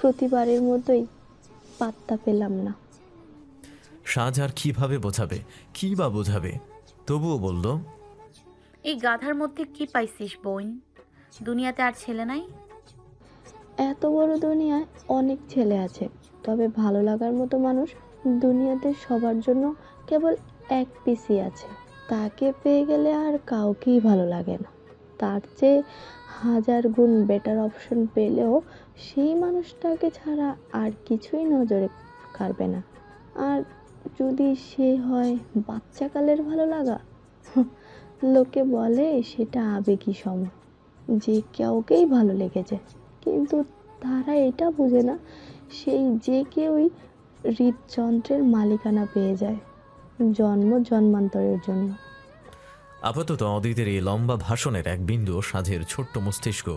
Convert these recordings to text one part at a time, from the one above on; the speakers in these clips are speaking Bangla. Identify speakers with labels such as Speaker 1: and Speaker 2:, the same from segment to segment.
Speaker 1: প্রতিবারের মতোই পাত্তা পেলাম না।
Speaker 2: সাজ আর কিভাবে বোঝাবে, কি বা বোঝাবে? তবুও বলল,
Speaker 3: এই গাধার মধ্যে কি পাইছিস বোন? দুনিয়াতে আর ছেলে নাই?
Speaker 1: এত বড় দুনিয়ায় অনেক ছেলে আছে, তবে ভালো লাগার মতো মানুষ দুনিয়াতে সবার জন্য কেবল এক পিসই আছে। তাকে পেয়ে গেলে আর কাউকেই ভালো লাগে না। তার চেয়ে হাজার গুণ বেটার অপশন পেলেও সেই মানুষটাকে ছাড়া আর কিছুই নজরে কাড়বে না। আর যদি সে হয় বাচ্চাকালের ভালো লাগা, লোকে বলে সেটা আবেগী সম, যে কাউকেই ভালো লেগেছে, কিন্তু তারা এটা বোঝে না সেই যে কেউই হৃদযন্ত্রের মালিকানা পেয়ে যায় জন্ম জন্মান্তরের জন্য।
Speaker 2: আপাতত অদিতের এই লম্বা ভাষণের এক বিন্দু সাজের ছোট্ট মস্তিষ্ক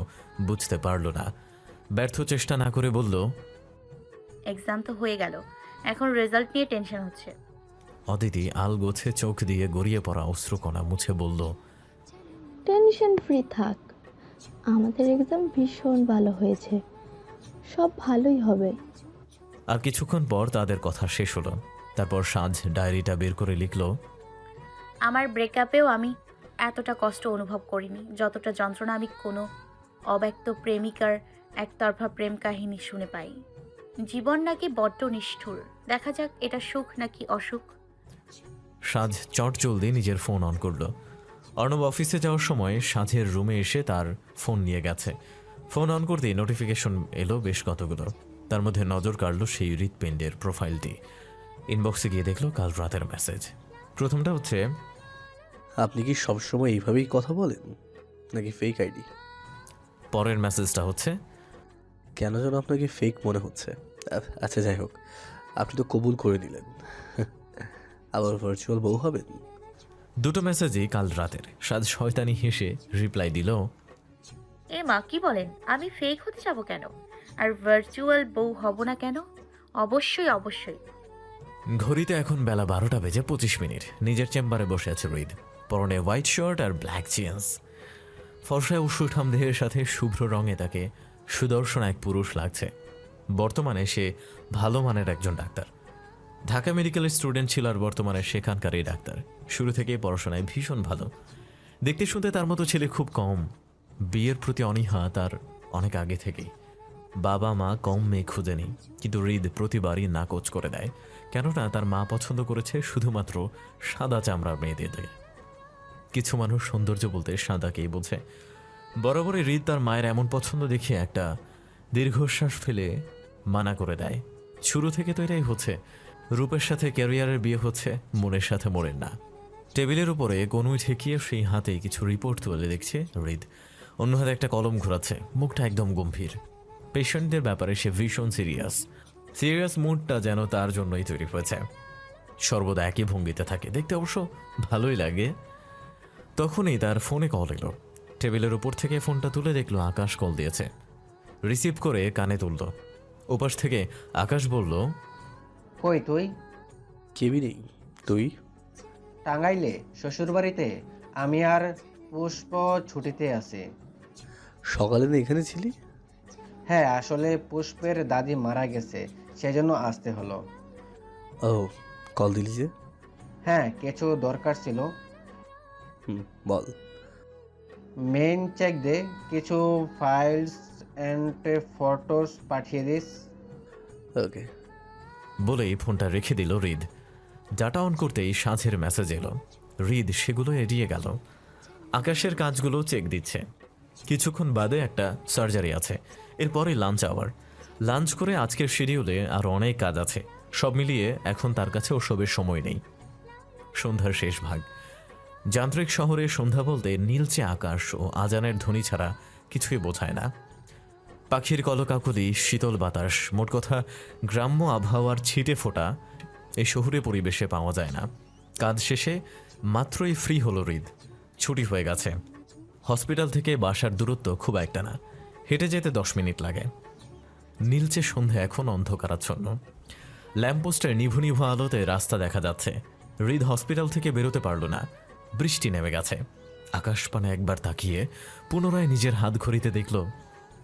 Speaker 2: বুঝতে পারল না। ব্যর্থ চেষ্টা না করে বলল,
Speaker 3: এক্সাম তো হয়ে গেল, এখন রেজাল্ট নিয়ে টেনশন হচ্ছে।
Speaker 2: অদিতি আলগোছে চোখ দিয়ে গড়িয়ে পড়া অশ্রুকণা মুছে বলল,
Speaker 1: টেনশন ফ্রি থাক, আমাদের এক্সাম ভীষণ ভালো হয়েছে, সব ভালোই হবে।
Speaker 2: আর কিছুক্ষণ পর তাদের কথা শেষ হলো। তারপর সাজ ডায়েরিটা বের করে লিখল,
Speaker 3: আমার ব্রেকআপেও আমি এতটা কষ্ট অনুভব করিনি যতটা যন্ত্রণা আমি কোনো অব্যক্ত প্রেমিকার একতরফা প্রেম কাহিনী শুনে পাই। জীবন নাকি বড্ড নিষ্ঠুর, দেখা যাক এটা সুখ নাকি অসুখ।
Speaker 2: সাজ চটজলদি নিজের ফোন অন করলো। অর্ণব অফিসে যাওয়ার সময় সাজের রুমে এসে তার ফোন নিয়ে গেছে। ফোন অন করতেই নোটিফিকেশন এলো বেশ কতগুলো। তার মধ্যে নজর কাড়ল সেই হৃৎপিণ্ডের প্রোফাইলটি। ইনবক্সে গিয়ে দেখলো কাল রাতের মেসেজ। প্রথমটা হচ্ছে,
Speaker 4: আপনি কি সবসময় এইভাবেই কথা বলেন নাকি ফেক আইডি?
Speaker 2: পরের মেসেজটা হচ্ছে,
Speaker 4: কেন যেন আপনাকে ফেক মনে হচ্ছে। আচ্ছা যাই হোক, আপনি তো কবুল করে নিলেন, আবার ভার্চুয়াল বউ হবেন।
Speaker 2: দুটো মেসেজই কাল রাতের। সাজ শয়তানি হেসে রিপ্লাই দিল,
Speaker 3: এ মা, কি বলেন? আমি ফেক হতে যাব কেন? আর ভার্চুয়াল বউ হব না কেন? অবশ্যই অবশ্যই।
Speaker 2: ঘড়িতে এখন বেলা 12:25। নিজের চেম্বারে বসে আছে হৃদ। পরনে হোয়াইট শার্ট আর ব্ল্যাক জিন্স। ফর্সায় উষ্ঠঠাম দেহের সাথে শুভ্র রঙে তাকে সুদর্শন এক পুরুষ লাগছে। বর্তমানে সে ভালো মানের একজন ডাক্তার। ঢাকা মেডিকেলের স্টুডেন্ট ছিল আর বর্তমানে সেখানকার এই ডাক্তার। শুরু থেকেই পড়াশোনায় ভীষণ ভালো। দেখতে শুনতে তার মতো ছেলে খুব কম। বিয়ের প্রতি অনীহা তার অনেক আগে থেকেই। বাবা মা কম মেয়ে খুঁজেনি, কিন্তু হৃদ প্রতিবারই নাকচ করে দেয়, কেননা তার মা পছন্দ করেছে শুধুমাত্র সাদা চামড়ার মেয়েদের। কিছু মানুষ সৌন্দর্য বলতে সাদাকেই বোঝে। বরাবরই হৃদ তার মায়ের এমন পছন্দ দেখিয়ে একটা দীর্ঘশ্বাস ফেলে মানা করে দেয়। শুরু থেকে তো এটাই হচ্ছে, রূপের সাথে ক্যারিয়ারের বিয়ে হচ্ছে, মনের সাথে মনের না। টেবিলের উপরে কনুই ঠেকিয়ে সেই হাতে কিছু রিপোর্ট তুলে দেখছে হৃদ। অন্য হাতে একটা কলম ঘোরাচ্ছে, মুখটা একদম গম্ভীর। পেশেন্টদের ব্যাপারে সে ভীষণ সিরিয়াস মুডটা যেন তার জন্যই তৈরি হয়েছে। সর্বদা একই ভঙ্গিতে থাকে, দেখতে অবশ্য ভালোই লাগে। তখনই তার ফোনে কল এলো। টেবিলের উপর থেকে ফোনটা তুলে দেখলো আকাশ কল দিয়েছে। রিসিভ করে কানে তুলল। ওপাশ থেকে আকাশ বলল,
Speaker 5: কই তুই?
Speaker 4: কেবি নেই, তুই?
Speaker 5: টাঙ্গাইলে শ্বশুরবাড়িতে। আমি আর পুষ্প ছুটিতে আছি।
Speaker 4: সকালে না এখানে ছিলি?
Speaker 5: হ্যাঁ, আসলে পুষ্পের দাদি মারা গেছে, সেজন্য আসতে হলো।
Speaker 4: ও, কল দিলি যে?
Speaker 5: হ্যাঁ, কিছু দরকার ছিল।
Speaker 4: বল।
Speaker 5: মেইন চেক দে, কিছু ফাইলস অ্যান্ড ফটোস পাঠিয়ে দিস।
Speaker 4: ওকে।
Speaker 2: বলেই ফোনটা রেখে দিল হৃদ। ডাটা অন করতেই সাঁঝের মেসেজ এলো। হৃদ সেগুলো এড়িয়ে গেল। আকাশের কাজগুলো চেক দিচ্ছে। কিছুক্ষণ বাদে একটা সার্জারি আছে, এরপরে লাঞ্চ আওয়ার। লাঞ্চ করে আজকের শিডিউলে আর অনেক কাজ আছে। সব মিলিয়ে এখন তার কাছে ওসবের সময় নেই। সন্ধ্যার শেষ ভাগ। যান্ত্রিক শহরে সন্ধ্যা বলতে নীলচে আকাশ ও আজানের ধ্বনি ছাড়া কিছুই বোঝায় না। পাখির কলকাকলি, শীতল বাতাস, মোট কথা গ্রাম্য আবহাওয়ার ছিটে ফোটা এই শহুরে পরিবেশে পাওয়া যায় না। কাজ শেষে মাত্রই ফ্রি হলো হৃদ। ছুটি হয়ে গেছে। হসপিটাল থেকে বাসার দূরত্ব খুব একটা না, হেঁটে যেতে 10 মিনিট লাগে। নীলচে সন্ধে এখন অন্ধকারাচ্ছন্ন। ল্যাম্পপোস্টের নিভু নিভু আলোতে রাস্তা দেখা যাচ্ছে। হৃদ হসপিটাল থেকে বেরোতে পারল না। বৃষ্টি নেমে গেছে। আকাশপানে একবার তাকিয়ে পুনরায় নিজের হাত ঘড়িতে দেখল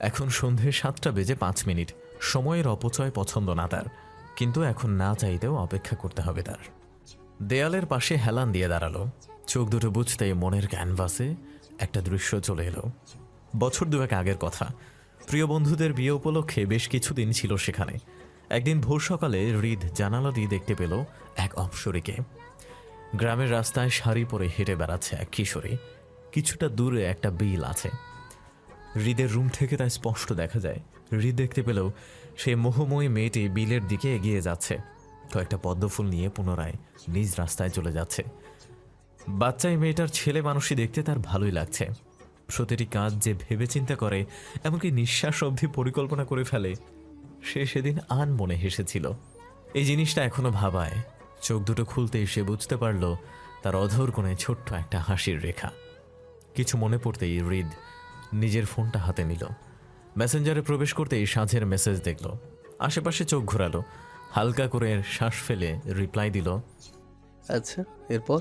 Speaker 2: এখন সন্ধে 7:05। সময়ের অপচয় পছন্দ না তার, কিন্তু এখন না চাইতেও অপেক্ষা করতে হবে তার। দেয়ালের পাশে হেলান দিয়ে দাঁড়ালো, চোখ দুটো বুঝতেই মনের ক্যানভাসে একটা দৃশ্য চলে এলো। বছর দুয়েক আগের কথা, প্রিয় বন্ধুদের বিয়ে উপলক্ষে বেশ কিছুদিন ছিল সেখানে। একদিন ভোর সকালে হৃদ জানালা দিয়ে দেখতে পেল এক অপসরীকে। গ্রামের রাস্তায় শাড়ি পরে হেঁটে বেড়াচ্ছে এক কিশোরী। কিছুটা দূরে একটা বিল আছে। হৃদের রুম থেকে তা স্পষ্ট দেখা যায়। হৃদ দেখতে পেল সেই মোহময়ী মেয়েটি বিলের দিকে এগিয়ে যাচ্ছে, কয়েকটা পদ্মফুল নিয়ে পুনরায় নিজ রাস্তায় চলে যাচ্ছে। বাচ্চাই মেয়েটার ছেলে মানুষই দেখতে তার ভালোই লাগছে। প্রতিটি কাজ যে ভেবে চিন্তা করে, এমনকি নিঃশ্বাস অবধি পরিকল্পনা করে ফেলে, সে সেদিন আনমনে হেসেছিল। এই জিনিসটা এখনো ভাবায়। চোখ দুটো খুলতেই সে বুঝতে পারল তার অধর কোণে ছোট্ট একটা হাসির রেখা। কিছু মনে পড়তেই হৃদ নিজের ফোনটা হাতে নিল। মেসেঞ্জারে প্রবেশ করতেই সাঁঝের মেসেজ দেখল। আশেপাশে চোখ ঘোরালো, হালকা করে শ্বাস ফেলে রিপ্লাই দিল।
Speaker 4: আচ্ছা, এরপর?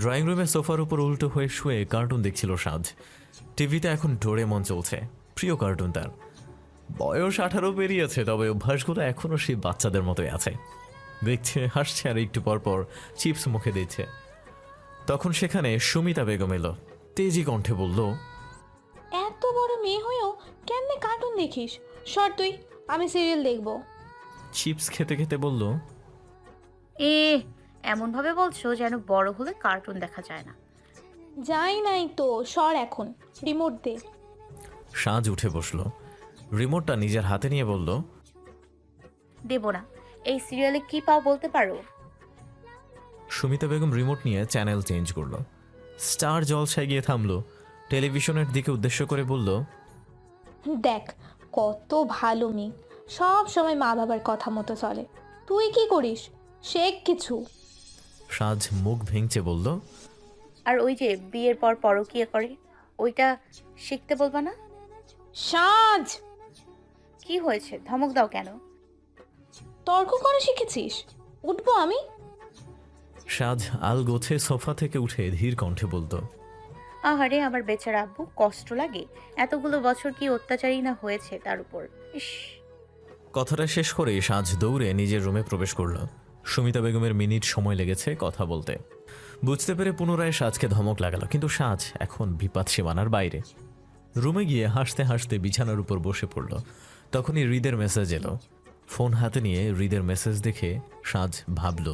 Speaker 2: ড্রয়িং রুমে সোফার উপর উল্টো হয়ে শুয়ে কার্টুন দেখছিল সাঁঝ। টিভিতে এখন ডোরেমন চলছে, প্রিয় কার্টুন তার। বয়স 18 পেরিয়েছে, তবে অভ্যাসগুলো এখনও সেই বাচ্চাদের মতোই আছে। দেখছে, হাসছে, আর একটু পরপর চিপস মুখে দিচ্ছে। তখন সেখানে সুমিতা বেগম এলো, তেজি কণ্ঠে বলল,
Speaker 6: এত বড় মেয়ে হয়েও কেমনে কার্টুন দেখিস? সর তুই, আমি সিরিয়াল দেখবো।
Speaker 2: চিপস খেতে খেতে বলল,
Speaker 3: এ এমনভাবে বলছো যেন বড় হলে কার্টুন দেখা যায় না।
Speaker 6: যাই নাই তো, সর এখন, রিমোট দে।
Speaker 2: সাঁঝ উঠে বসলো, রিমোটটা নিজের হাতে নিয়ে বলল,
Speaker 3: দেব না। এই সিরিয়ালে কি পাও বলতে পারো?
Speaker 2: সুমিতা বেগম রিমোট নিয়ে চ্যানেল চেঞ্জ করলো। স্টার জলসায় গিয়ে থামলো, টেলিভিশনের দিকে উদ্দেশ্য করে বলল,
Speaker 6: দেখ কত ভালো মেয়ে, সব সময় মা বাবার কথা মতো চলে। তুই কি করিস? শেখ কিছু।
Speaker 2: সাঁঝ মুখ ভেঙচে বলল,
Speaker 3: আর ওই যে বিয়ের পর পরকীয়া করে, ওইটা শিখতে বলবা না?
Speaker 6: সাজ,
Speaker 3: কি হয়েছে, ধমক দাও কেন?
Speaker 6: তর্ক করে শিখেছিস? উঠবো আমি?
Speaker 2: সাঁঝ আল গোছে সোফা থেকে উঠে ধীর কণ্ঠে বলতো,
Speaker 3: আহারে আমার বেচারা আব্বু, কষ্ট লাগে। এতগুলো বছর কি অত্যাচারী না হয়েছে তার উপর। ইস।
Speaker 2: কথাটা শেষ করে সাঁঝ দৌড়ে নিজের রুমে প্রবেশ করলো। সুমিতা বেগমের মিনিট সময় লেগেছে কথা বলতে। বুঝতে পেরে পুনরায় সাঁঝকে ধমক লাগালো, কিন্তু সাঁঝ এখন বিপদ সীমানার বাইরে। রুমে গিয়ে হাসতে হাসতে বিছানার উপর বসে পড়ল। তখনই হৃদের মেসেজ এলো। ফোন হাতে নিয়ে হৃদের মেসেজ দেখে সাঁঝ ভাবল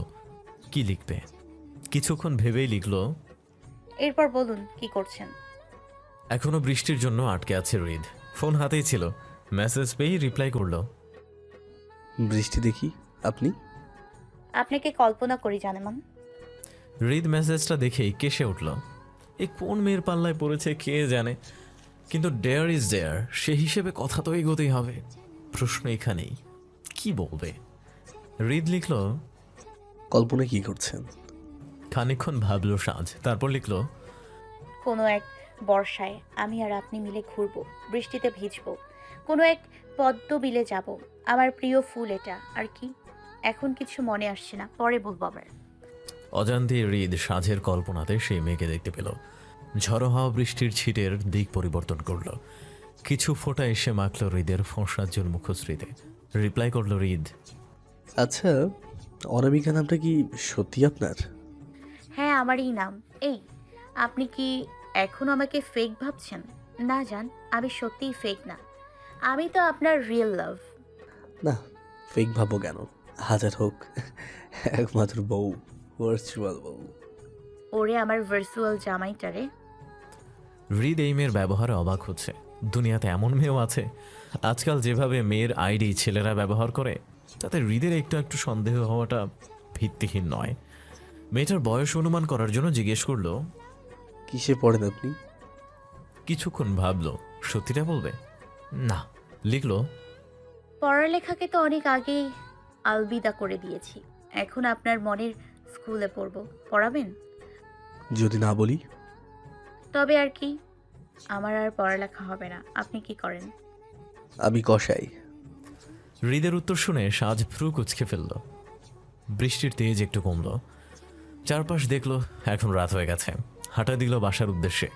Speaker 2: কি লিখবে। কিছুক্ষণ ভেবেই লিখল,
Speaker 3: এরপর বলুন কি করছেন?
Speaker 2: এখনো বৃষ্টির জন্য আটকে আছে হৃদ। ফোন হাতেই ছিল, মেসেজ পেয়েই রিপ্লাই করলো,
Speaker 4: বৃষ্টি দেখি। আপনি?
Speaker 3: আপনাকে কল্পনা করি জানেমান।
Speaker 2: হৃদ মেসেজটা দেখেই কেসে উঠল। এ কোন মেয়ের পাল্লায় পড়েছে কে জানে, কিন্তু ডেয়ার ইজ ডেয়ার, সে হিসেবে কথা তো এগোতেই হবে। প্রশ্ন এখানেই, কি বলবে। হৃদ লিখল,
Speaker 4: কল্পনা কি করছেন?
Speaker 2: খানিকক্ষণ ভাবলো সাঁঝ, তারপর লিখল,
Speaker 3: কোনো এক বর্ষায় আমি আর আপনি মিলে ঘুরবো, বৃষ্টিতে ভিজবো, কোনো এক পদ্ম বিলে যাব। আমার প্রিয় ফুল এটা। আর কি, এখন কিছু মনে আসছে না, পরে বলবো আবার।
Speaker 2: অজান্তে হৃদ সাঁঝের কল্পনাতে সেই মেয়েকে দেখতে পেল। ঝড়ো হাওয়া বৃষ্টির ছিটের দিক পরিবর্তন করল। কিছু ফোঁটা এসে মাখল হৃদের ফোঁসাজ্জল মুখশ্রীতে। রিপ্লাই করল হৃদ,
Speaker 4: আচ্ছা, অনামিকা নামটা কি সত্যি আপনার?
Speaker 3: হ্যাঁ, আমারই নাম। এই, আপনি কি এখন আমাকে ফেক ভাবছেন? না জান, আমি সত্যিই ফেক না। আমি তো আপনার রিয়েল লাভ।
Speaker 4: না, ফেক ভাবো কেন? হাজার হোক, একমাত্র বউ, ভার্চুয়াল বউ।
Speaker 3: ওরে আমার ভার্চুয়াল জামাইটারে।
Speaker 2: হৃদ এই মেয়ের ব্যবহারে অবাক হচ্ছে। দুনিয়াতে এমন মেয়েও আছে। আজকাল যেভাবে মেয়ের আইডি ছেলেরা ব্যবহার করে, তাতে হৃদের একটু একটু সন্দেহ হওয়াটা ভিত্তিহীন নয়। মেয়েটার বয়স অনুমান করার জন্য জিজ্ঞেস করলো,
Speaker 4: কিসে পড়েন আপনি?
Speaker 2: কিছুক্ষণ ভাবলো, সত্যিটা বলবে না। লিখলো,
Speaker 3: পড়ালেখাকে তো অনেক আগেই আলবিদা করে দিয়েছি। এখন আপনার মনের স্কুলে পড়ব, পড়াবেন?
Speaker 4: যদি না বলি?
Speaker 3: তবে আর কি, আমার আর পড়ালেখা হবে না। আপনি কি করেন?
Speaker 4: আমি কসাই।
Speaker 2: হৃদের উত্তর শুনে সাজ ভ্রু কুচকে ফেলল। বৃষ্টির তেজ একটু কমল। চারপাশ দেখলো এখন রাত হয়ে গেছে। হাঁটা দিল বাসার উদ্দেশ্যে।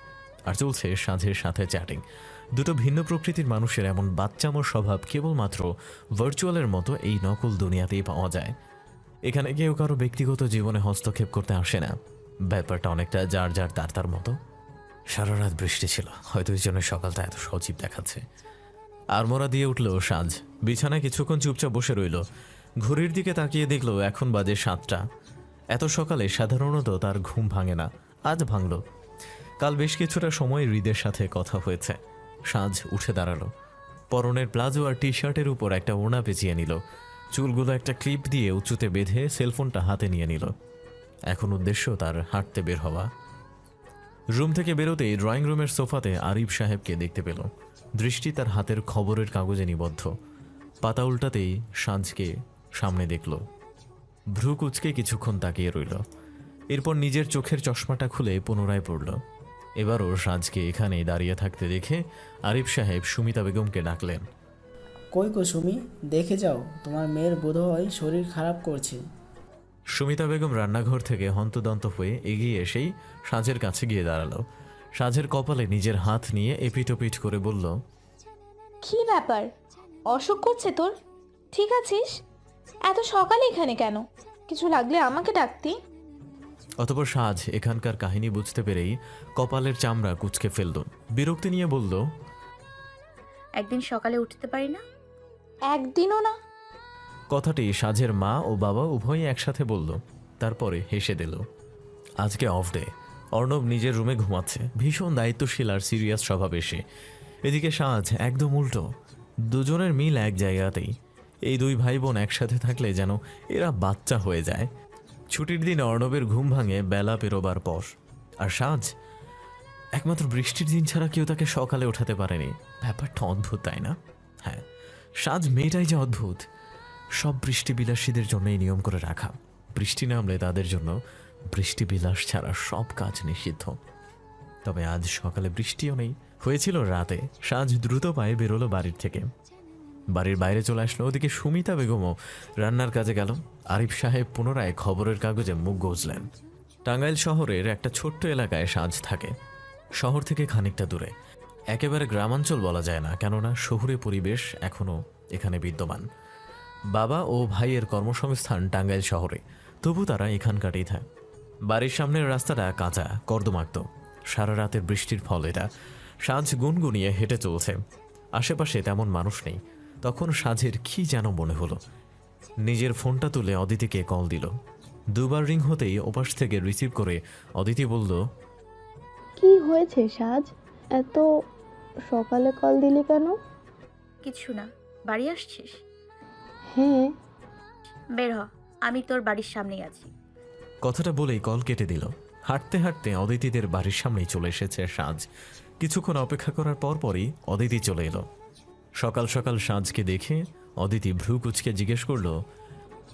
Speaker 2: আর চলছে সাঁঝের সাথে চ্যাটিং। দুটো ভিন্ন প্রকৃতির মানুষের এমন বাচ্চামো স্বভাব কেবলমাত্র ভার্চুয়ালের মতো এই নকল দুনিয়াতেই পাওয়া যায়। এখানে কেউ কারো ব্যক্তিগত জীবনে হস্তক্ষেপ করতে আসে না। ব্যাপারটা অনেকটা যার যার তার তার মতো। সারা রাত বৃষ্টি ছিল, হয়তো এই জন্য সকালটা এত সজীব দেখাচ্ছে। আড়মোড়া দিয়ে উঠল সাঁঝ, বিছানায় কিছুক্ষণ চুপচাপ বসে রইল। ঘড়ির দিকে তাকিয়ে দেখল এখন বাজে 7টা। এত সকালে সাধারণত তার ঘুম ভাঙে না, আজ ভাঙল। কাল বেশ কিছুটা সময় হৃদের সাথে কথা হয়েছে। সাঁঝ উঠে দাঁড়ালো, পরনের প্লাজো আর টি শার্টের উপর একটা ওড়না পেঁচিয়ে নিল। চুলগুলো একটা ক্লিপ দিয়ে উঁচুতে বেঁধে সেলফোনটা হাতে নিয়ে নিল। এখন উদ্দেশ্য তার হাঁটতে বের হওয়া। রুম থেকে বেরোতেই ড্রয়িং রুমের সোফাতে আরিফ সাহেবকে দেখতে পেল। দৃষ্টি তার হাতের খবরের কাগজে নিবদ্ধ। পাতা উল্টাতেই সাঁঝকে সামনে দেখল। ভ্রু কুচকে কিছুক্ষণ তাকিয়ে রইল, এরপর নিজের চোখের চশমাটা খুলে পুনরায় পড়ল। এবারও সাঁঝকে এখানেই দাঁড়িয়ে থাকতে দেখে আরিফ সাহেব সুমিতা বেগমকে ডাকলেন।
Speaker 7: কই কুসুমি, দেখে যাও, তোমার মেয়ের বোধহয় শরীর খারাপ করছে।
Speaker 2: সুমিতা বেগম রান্নাঘর থেকে হন্তদন্ত হয়ে এগিয়ে এসেই সাঁঝের কাছে গিয়ে দাঁড়ালো। সাঁঝের কপালে নিজের হাত নিয়ে এপিটোপিট করে বলল,
Speaker 6: কি ব্যাপার, অসুখ করছে তোর? ঠিক আছিস? এত সকালে এখানে কেন? কিছু লাগলে আমাকে ডাকতি।
Speaker 2: অতঃপর সাঁঝ এখানকার কাহিনী বুঝতে পেরেই কপালের চামড়া কুঁচকে ফেলল। বিরক্তি নিয়ে বলল,
Speaker 3: একদিন সকালে উঠতে পারি না?
Speaker 6: একদিনও না?
Speaker 2: কথাটি সাঁঝের মা ও বাবা উভয়ই একসাথে বলল, তারপরে হেসে দিল। আজকে অফ ডে। অর্ণব নিজের রুমে ঘুমাচ্ছে, ভীষণ দায়িত্বশীল আর সিরিয়াস স্বভাব এসে। এদিকে সাঁঝ একদম উল্টো, দুজনের মিল এক জায়গাতেই। এই দুই ভাই বোন একসাথে থাকলে যেন এরা বাচ্চা হয়ে যায়। ছুটির দিন অর্ণবের ঘুম ভাঙে বেলা পেরোবার পর, আর সাঁঝ একমাত্র বৃষ্টির দিন ছাড়া কেউ তাকে সকালে ওঠাতে পারেনি। ব্যাপারটা অদ্ভুত, তাই না? হ্যাঁ, সাঁঝ মেয়েটাই যে অদ্ভুত। সব বৃষ্টিবিলাসীদের জন্য এই নিয়ম করে রাখা, বৃষ্টি নামলে তাদের জন্য বৃষ্টিবিলাস ছাড়া সব কাজ নিষিদ্ধ। তবে আজ সকালে বৃষ্টিও নেই, হয়েছিল রাতে। সাঁঝ দ্রুত পায়ে বেরোলো বাড়ির থেকে, বাড়ির বাইরে চলে আসলো। ওদিকে সুমিতা বেগমও রান্নার কাজে গেল। আরিফ সাহেব পুনরায় খবরের কাগজে মুখ গজলেন। টাঙ্গাইল শহরের একটা ছোট্ট এলাকায় সাঁঝ থাকে, শহর থেকে খানিকটা দূরে। একেবারে গ্রামাঞ্চল বলা যায় না, কেননা শহুরে পরিবেশ এখনও এখানে বিদ্যমান। বাবা ও ভাইয়ের কর্মসংস্থান টাঙ্গাইল শহরে, তবু তারা এখানকারই থাকে। বাড়ির সামনের রাস্তাটা কাঁচা, কর্দমাক্ত। সারা রাতের বৃষ্টির ফল এটা। সাঁঝ গুনগুনিয়ে হেঁটে চলছে, আশেপাশে তেমন মানুষ নেই। তখন সাঁঝের কি যেন মনে হলো, নিজের ফোনটা তুলে অদিতিকে কল দিল। দুবার রিং হতেই ওপাশ থেকে রিসিভ করে অদিতি বলল,
Speaker 1: কি হয়েছে সাজ, এত সকালে কল দিলি কেন?
Speaker 3: কিছু না। বাড়ি আসছিস?
Speaker 1: হ্যাঁ।
Speaker 3: বের হ, আমি তোর বাড়ির সামনেই আছি।
Speaker 2: কথাটা বলেই কল কেটে দিল। হাঁটতে হাঁটতে অদিতিদের বাড়ির সামনেই চলে এসেছে সাঁঝ। কিছুক্ষণ অপেক্ষা করার পরপরই অদিতি চলে এলো। সকাল সকাল সাঁঝকে দেখে অদিতি ভ্রু কুচকে জিজ্ঞেস করলো,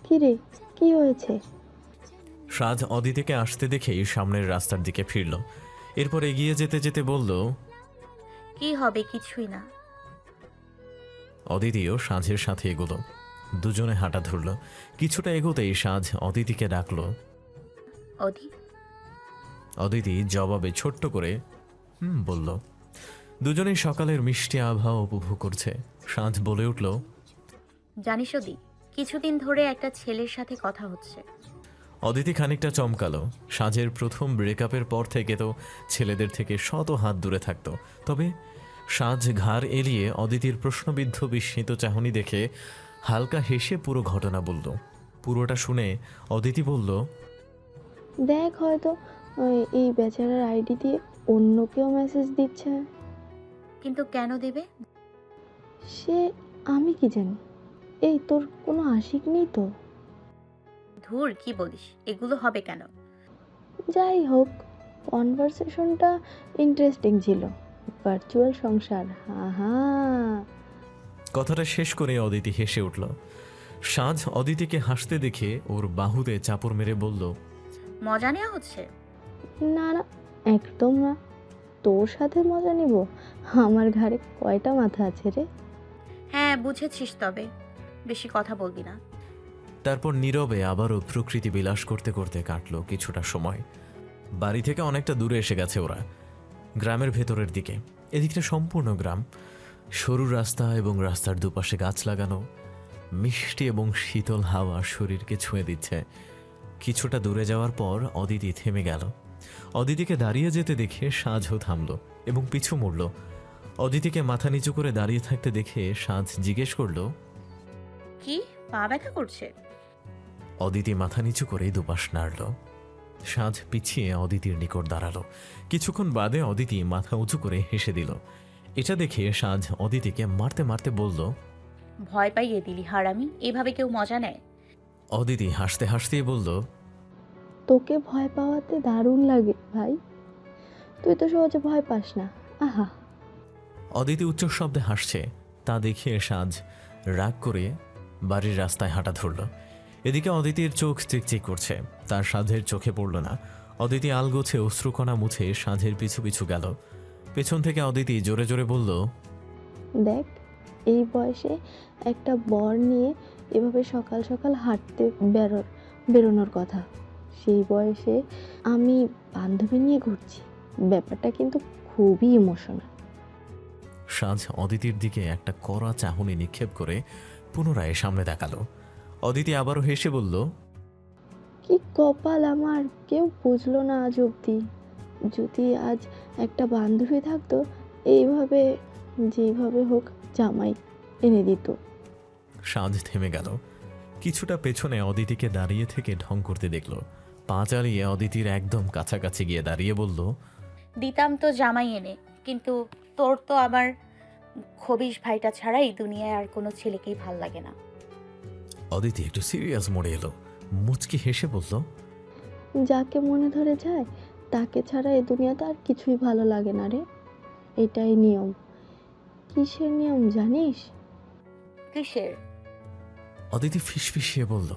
Speaker 1: কি রে, কি হয়েছে?
Speaker 2: সাঁঝ অদিতিকে আসতে দেখেই সামনের রাস্তার দিকে ফিরল। এরপর এগিয়ে যেতে যেতে বলল,
Speaker 3: কি হবে? কিছুই না।
Speaker 2: অদিতিও সাঁঝের সাথে এগোলো। দুজনে হাঁটা ধরল। কিছুটা এগোতেই সাঁঝ অদিতিকে ডাকলো।
Speaker 3: অধি।
Speaker 2: অদিতি জবাবে ছোট্ট করে বলল। দুজনেই সকালের মিষ্টি আবহাওয়া উপভোগ করছে। সাঁঝ বলে উঠল,
Speaker 3: জানিস অধি, কিছুদিন ধরে একটা ছেলের সাথে কথা হচ্ছে।
Speaker 2: অদিতি খানিকটা চমকালো। সাঁঝের প্রথম ব্রেকআপের পর থেকে তো ছেলেদের থেকে শত হাত দূরে থাকতো। তবে সাঁঝ ঘাড় এলিয়ে অদিতির প্রশ্নবিদ্ধ বিস্মিত চাহনি দেখে হালকা হেসে পুরো ঘটনা বলল। পুরোটা শুনে অদিতি বলল,
Speaker 1: দেখ, হয়তো এই বেচারার আইডি দিয়ে অন্য কেউ মেসেজ দিচ্ছে।
Speaker 3: কিন্তু কেন দেবে?
Speaker 1: সে আমি কি জানি। এই তোর কোনো আশিক নেই তো?
Speaker 3: ধুর, কি বলিস, এগুলো হবে কেন?
Speaker 1: যাই হোক, কনভারসেশনটা ইন্টারেস্টিং ছিল। ভার্চুয়াল সংসার, হা।
Speaker 2: কথাটা শেষ করে অদিতি হেসে উঠল। সাঁঝ অদিতিকে হাসতে দেখে ওর বাহুতে চাপড় মেরে বলল,
Speaker 3: মজা নেওয়া হচ্ছে?
Speaker 1: না না, একদম না। তোর সাথে মজা নিব? আমার ঘাড়ে কয়টা মাথা আছে রে?
Speaker 3: হ্যাঁ, বুঝেছিস, তবে বেশি কথা বলবি না।
Speaker 2: তারপর নীরবে আবারও প্রকৃতি বিলাস করতে করতে কাটলো কিছুটা সময়। বাড়ি থেকে অনেকটা দূরে এসে গেছে ওরা। গ্রামের ভেতরের দিকে। এদিকটা সম্পূর্ণ গ্রাম, সরু রাস্তা এবং রাস্তার দুপাশে গাছ লাগানো। মিষ্টি এবং শীতল হাওয়া শরীরকে ছুঁয়ে দিচ্ছে। কিছুটা দূরে যাওয়ার পর অদিতি থেমে গেল। অদিতিকে দাঁড়িয়ে যেতে দেখে সাঁঝও থামল এবং পিছু মুড়ল। অদিতিকে মাথা নিচু করে দাঁড়িয়ে থাকতে দেখে সাঁঝ জিজ্ঞেস করল,
Speaker 3: কি পা ব্যথা করছে?
Speaker 2: অদিতি মাথা নিচু করে দুপাশ নাড়ল। সাঁঝ পিছিয়ে অদিতির নিকট দাঁড়ালো। কিছুক্ষণ বাদে অদিতি মাথা উঁচু করে হেসে দিল। এটা দেখে সাঁঝ অদিতিকে মারতে মারতে বলল,
Speaker 3: ভয় পাইয়ে দিলি হারামি, এভাবে কেউ মজা নেয়?
Speaker 2: অদিতি হাসতে হাসতেই বলল,
Speaker 1: তোকে ভয় পাওয়াতে দারুণ লাগে ভাই, তুই তো সহজে ভয় পাস না। আহা।
Speaker 2: অদিতি উচ্চ শব্দে হাসছে। তা দেখে সাঁঝ রাগ করে বাড়ির রাস্তায় হাঁটা ধরল। এদিকে অদিতির চোখ চিকচিক করছে, তার সাঁঝের চোখে পড়ল না। অদিতি আলগোছে অশ্রুকণা মুছে সাঁঝের পিছু পিছু গেল। পেছন থেকে অদিতি জোরে জোরে বলল,
Speaker 1: দেখ, এই বয়সে একটা বর নিয়ে এভাবে সকাল সকাল হাঁটতে বেরোনোর কথা। সেই বয়সে আমি বান্ধবী নিয়ে ঘুরছি, ব্যাপারটা কিন্তু খুবই ইমোশনাল।
Speaker 2: সাঁঝ অদিতির দিকে একটা কড়া চাহনি নিক্ষেপ করে পুনরায় সামনে দেখালো। অদিতি আবারও হেসে বলল,
Speaker 1: কি কপাল আমার, কেউ বুঝলো না আজ অবধি। যদি আজ একটা বান্ধবী থাকতো, এইভাবে যেভাবে হোক জামাই এনে দিত।
Speaker 2: সাঁঝ থেমে গেল। কিছুটা পেছনে অদিতিকে দাঁড়িয়ে থেকে ঢং করতে দেখল। পা চালিয়ে অদিতির একদম কাছাকাছি গিয়ে দাঁড়িয়ে বলল,
Speaker 3: দিতাম তো জামাই এনে, কিন্তু তোর তো আমার খবিশ ভাইটা ছাড়াই দুনিয়ায় আর কোনো ছেলেকেই ভাল লাগে না।
Speaker 2: অদিতি একটু সিরিয়াস মোড়ে এলো। মুচকি হেসে বলল,
Speaker 1: যাকে মনে ধরে যায় তাকে ছাড়া এই দুনিয়াতে আর কিছুই ভালো লাগে না রে। এটাই নিয়ম। কিসের নিয়ম জানিস?
Speaker 3: কিসের?
Speaker 2: অদিতি ফিসফিসিয়ে বলল,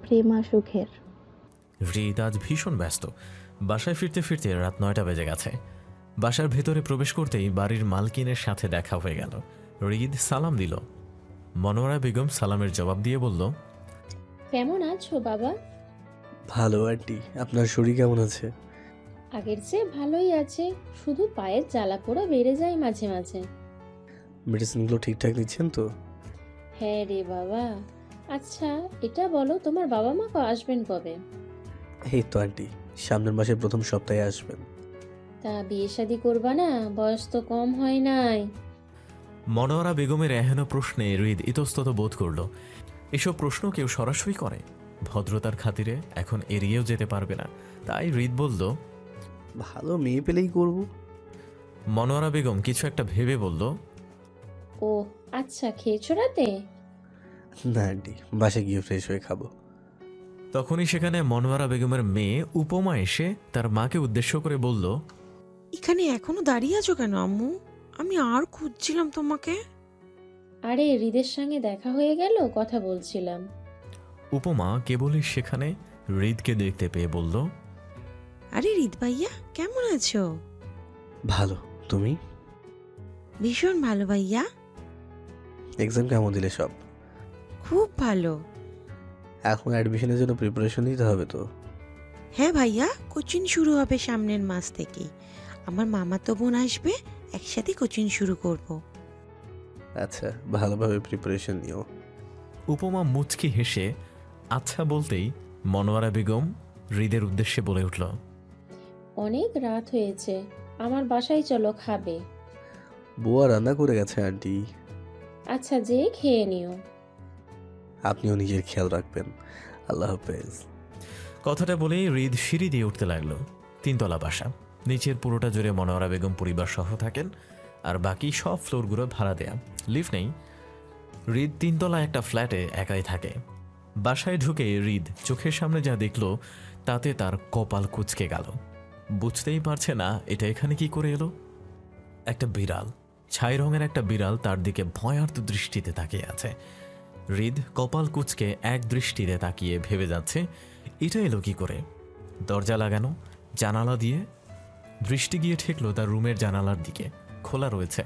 Speaker 1: প্রেমা সুখের।
Speaker 2: হৃদ আজ ভীষণ ব্যস্ত। বাসায় ফিরতে ফিরতে রাত 9টা বেজে গেছে। বাসার ভেতরে প্রবেশ করতেই বাড়ির মালকিনের সাথে দেখা হয়ে গেল। হৃদ সালাম দিল। মনোয়ারা বেগম সালামের জবাব দিয়ে বলল,
Speaker 8: কেমন আছো বাবা?
Speaker 4: ভালো আন্টি, আপনার শরীর কেমন আছে?
Speaker 8: আগের চেয়ে ভালোই আছে, শুধু পায়ের জ্বালা পোড়া বেড়ে যায় মাঝে মাঝে।
Speaker 4: মেডিসিনগুলো ঠিকঠাক নিচ্ছেন তো?
Speaker 8: হ্যাঁ রে বাবা। আচ্ছা, এটা বলো, তোমার বাবা মা আসবেন কবে?
Speaker 4: এই তো আন্টি, সামনের মাসের প্রথম সপ্তাহে আসবেন।
Speaker 8: তা বিয়ে শাদি করবা না? বয়স তো কম হয় নাই।
Speaker 2: মনোয়ারা বেগমের এহেন প্রশ্নে হৃদ ইতস্তত বোধ করল। এসব প্রশ্ন কেউ সরাসরি করে, ভদ্রতার খাতিরে এখন এড়িয়েও যেতে পারবে না। তাই হৃদ বলল,
Speaker 4: ভালো মেয়ে পেলেই করব।
Speaker 2: মনোয়ারা বেগম কিছু একটা ভেবে বলল,
Speaker 8: ও আচ্ছা, খেয়েছো রাতে?
Speaker 4: না আন্টি, বাসায় গিয়ে ফ্রেশ হয়ে খাবো।
Speaker 2: তখনই সেখানে মনোয়ারা বেগমের মেয়ে উপমা এসে তার মাকে উদ্দেশ্য করে বলল,
Speaker 9: এখানে এখনো দাঁড়িয়ে আছো কেন আম্মু? আমি আর খুঁজছিলাম তোমাকে।
Speaker 8: আরে হৃদের সঙ্গে দেখা হয়ে গেল, কথা বলছিলাম।
Speaker 2: উপমা কেবলই সেখানে হৃদকে দেখতে পেয়ে বলল,
Speaker 9: আরে হৃদ ভাইয়া, কেমন আছো?
Speaker 4: ভালো, তুমি?
Speaker 9: ভীষণ ভালো ভাইয়া।
Speaker 4: এক্সাম কেমন দিলে সব?
Speaker 9: খুব ভালো।
Speaker 4: এখন অ্যাডমিশনের জন্য প্রিপারেশন নিতে হবে তো?
Speaker 9: হ্যাঁ ভাইয়া, কোচিং শুরু হবে সামনের মাস থেকে। আমার মামাতো বোন আসবে, একসাথে কোচিং শুরু করব।
Speaker 4: আচ্ছা, ভালোভাবে প্রিপারেশন নিও।
Speaker 2: উপমা মুচকি হেসে আচ্ছা বলতেই মনোয়ারা বেগম হৃদের উদ্দেশ্যে বলে উঠল,
Speaker 8: অনেক রাত হয়েছে, আমার বাসায় চলো, খাবে।
Speaker 4: বুয়া রান্না করে গেছে আন্টি।
Speaker 8: আচ্ছা, যে খেয়ে নিও।
Speaker 4: আপনিও নিজের খেয়াল রাখবেন। আল্লাহ হাফেজ।
Speaker 2: কথাটা বলেই হৃদ সিঁড়ি দিয়ে উঠতে লাগলো। 3তলা বাসা, নিচের পুরোটা জুড়ে মনোয়ারা বেগম পরিবার সহ থাকেন, আর বাকি সব ফ্লোরগুলো ভাড়া দেয়া। লিফট নেই। হৃদ 3তলা একটা ফ্ল্যাটে একাই থাকে। বাসায় ঢুকে হৃদ চোখের সামনে যা দেখল তাতে তার কপাল কুঁচকে গেল। বুঝতেই পারছে না এটা এখানে কি করে এলো। একটা বিড়াল, ছাই রঙের একটা বিড়াল তার দিকে ভয়ার্ত দৃষ্টিতে তাকিয়ে আছে। হৃদ কপাল কুঁচকে এক দৃষ্টিতে তাকিয়ে ভেবে যাচ্ছে এটা এলো কি করে। দরজা লাগানো, জানালা দিয়ে দৃষ্টি গিয়ে ঠেকলো তার রুমের জানালার দিকে, খোলা রয়েছে।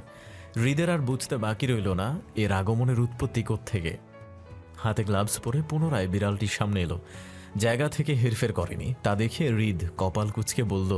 Speaker 2: হৃদের আর বুঝতে বাকি রইল না এর আগমনের উৎপত্তি কোত্থেকে। হাতে গ্লাভস পরে পুনরায় বিড়ালটির সামনে এলো। জায়গা থেকে হেরফের করেনি, তা দেখে হৃদ কপাল কুঁচকে বলল,